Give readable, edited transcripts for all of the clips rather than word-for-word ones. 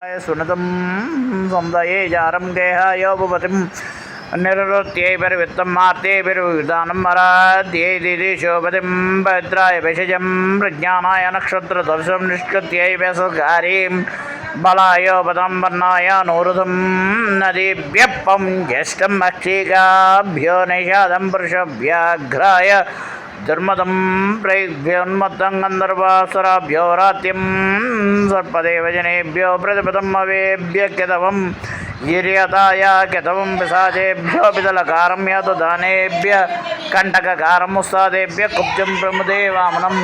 सुनतं सन्दये जारं गेहायोपपतिं निरृत्यै परिवृत्तं मार्तेभिर्विदानं मराद्यै दिदिशोपतिं भद्राय भेषजं प्रज्ञानाय नक्षत्रदर्शं निष्कृत्यै व्यसगारीं बलायोपदं वर्णाय नूरुधं नदीभ्यः ज्येष्ठम् अक्षिकाभ्यो नैषादं पुरुषव्याघ्राय दुर्मदं प्रैभ्योन्मत्तं गन्धर्वासुराभ्यो रात्यं सर्पदेवजनेभ्यो प्रतिपदम् अवेभ्य केतवं गिर्यताय केतवं पिशाचेभ्यो पितलकारं यतदानेभ्य कण्टककारं मुस्तादेभ्य कुब्जं प्रमुदे वामनं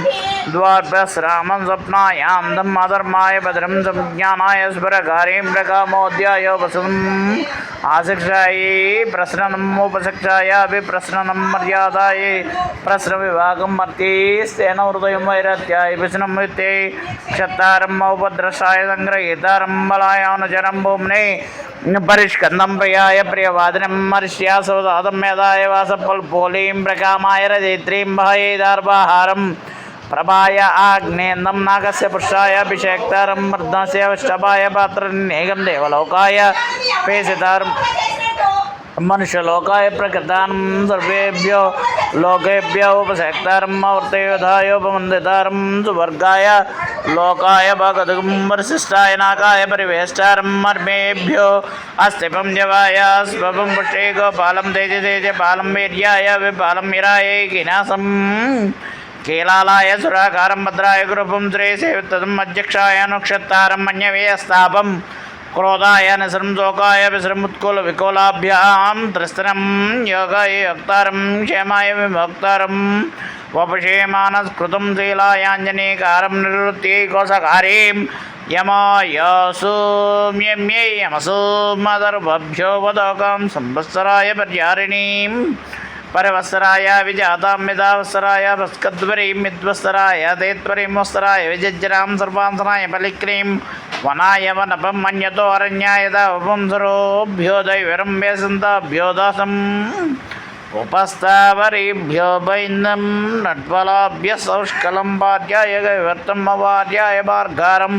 द्वार्भ्यस्रामं स्वप्नायान्दम् अधर्माय भद्रं संज्ञानाय स्फुरकारीं प्रकामोद्याय वसुम् आशिक्षायै प्रश्ननमुपशिक्षाय अभिप्रश्ननं मर्यादाय प्रश्नविभागं मर्त्यैस्तेन हृदयं वैरत्याय विष्णुं वित्ते क्षत्तारम् उपद्रष्टाय सङ्ग्रहीतारं बलायानुचरं भूम्ने परिष्कन्दं प्रियाय प्रियवादिनं मर्ष्यासवदातं मेधाय वासपल्पोलीं प्रकामाय रजयित्रीं भायेदार्वाहारं प्रभाय आग्नेन्दं नागस्य पुरुषाय अभिषेक्तारं मर्दनस्य वृषभाय पात्रनिगं देवलोकाय पेषितारं मनुष्यलोकाय प्रकृतानं सर्वेभ्यो लोकेभ्यो उपसेक्तारम् आवर्तयोधायोपमन्दितारं सुवर्गाय लोकाय भगदगं वरिष्ठाय नागाय परिवेष्टारं मर्मेभ्यो अस्तिपं जवाय स्वपं पुष्टे गोपालं तेजपालं वीर्याय विपालं वीराय किनासं केलालाय सुराकारं भद्राय गुरुपं श्रीसेवितम् अध्यक्षाय अनुक्षत्तारं मन्यवेस्तापं क्रोधाय निसृं शोकाय विसृमुत्कुलविकोलाभ्यां त्रिस्त्रं योगाय योक्तारं क्षेमाय विभोक्तारं वपुषे मानस्कृतं शीलायाञ्जनेकारं निवृत्त्यै कोशकारीं यमाय सौम्यम्यै यमसो मदर्भभ्यो वदोकां संवत्सराय पर्यारिणीं परवत्सराय विजातां मिदावत्सराय भस्कद्वरीं मिद्वत्सराय तेत्वरीं वत्सराय विजज्रां सर्वांसनाय बलिक्रीं वनाय वनपं मन्यतो अरण्याय दावपं सरोभ्यो दैवरं व्यसन्ताभ्यो दासम् उपस्थावरेभ्यो वैन्दं नट्वलाभ्यः सौष्कलं पार्याय गैवर्तम् अवार्याय भार्गारं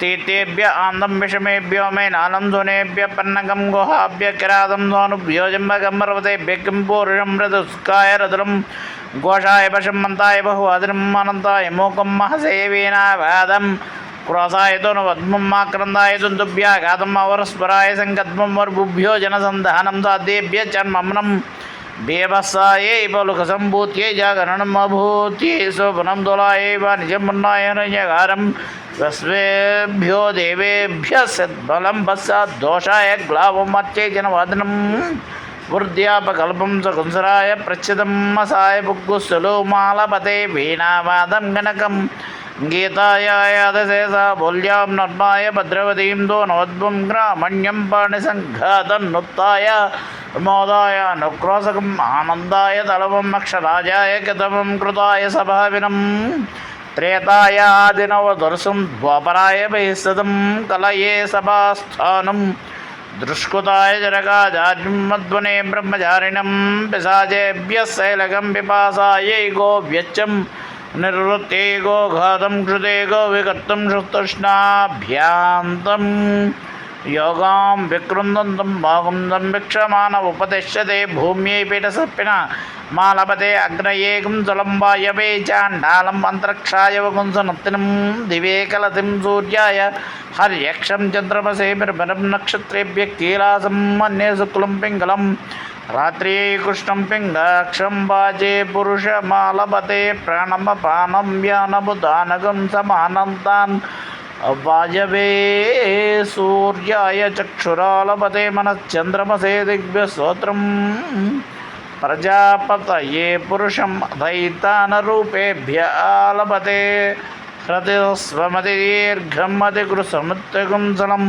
तीर्थेभ्य आन्दं विषमेभ्यो मेनालं ध्वनेभ्य पन्नकं गुहाभ्य किरातं स्वानुभ्यो जम्बकं पर्वतेभ्य किं पूरुषं मृदुस्काय रदुलं घोषाय पशुमन्ताय बहुवादिनम् अनन्ताय मूकं महसेवीनावादं क्रोधाय दोनुपद्मम् आक्रन्दाय दुन्दुभ्याघातम् अवरस्पराय सङ्कद्मं वर्भुभ्यो जनसन्धानं साध्येभ्य चन्मम्नं बेवसायै पलुकसम्भूत्यै जागरणम् अभूत्यै स्वप्नं दोलायै वाणिज्यं मुन्नाय नयगारं स्वस्वेभ्यो देवेभ्यः सद्बलं पश्चात् दोषाय ग्लावम् अर्च्यै जनवादनं वृद्ध्यापकल्पं सकुंसराय प्रच्छिदं मसाय पुग्गुस्सुलो मालपते वीणावादं गणकं गीताय यादशेषा बोल्यां नर्माय भद्रवतीं दोनोद्भं ग्रामण्यं पाणिसङ्घातं नुत्ताय प्रमोदाय अनुक्रोशकम् आनन्दाय तलवम् अक्षराजाय कतमं कृताय सभाविनं त्रेताय आदिनवदर्शं द्वापराय बहिस्ततं कलये सभास्थानं दुष्कृताय जरकाचार्यं मध्वने ब्रह्मचारिणं पिशाचेभ्यः शैलकं पिपासायै गोव्यच्चं निवृत्ते गोघातं कृते गोविकर्तं शुतृष्णाभ्यान्तं योगां विकृन्दन्तं भागुन्दं भिक्षमान उपदिश्यते भूम्यै पीठसर्पिणा मालपते अग्नये कुंसलं वायवे चाण्डालम् अन्तरिक्षाय वकुंसनत्तिनं दिवे कलतिं सूर्याय हर्यक्षं चन्द्रमसे बिर्बरं नक्षत्रेभ्यः कीलासं मन्ये शुक्लं पिङ्गलं रात्र्यै कृष्णं पिङ्गाक्षं वाजे पुरुषमालपते प्राणमपानं व्यानमुदानगं समानं तान् वायवे सूर्याय चक्षुरालपते मनश्चन्द्रमसे दिग्भ्यस्तोत्रम् प्रजापतये पुरुषं दैतानरूपेभ्य आलपते ह्रतिस्वमतिदीर्घम् अतिकृशमतिकुंसलम्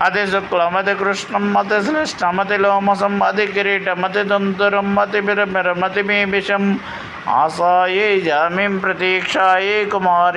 अतिशुक्लमतिकृष्णम् अतिश्लिष्टमतिलोमसम् अतिकिरीटमतिदन्तुरम् अतिबिरमिरमतिमीभिषम् आसायै जामिं प्रतीक्षायै कुमारी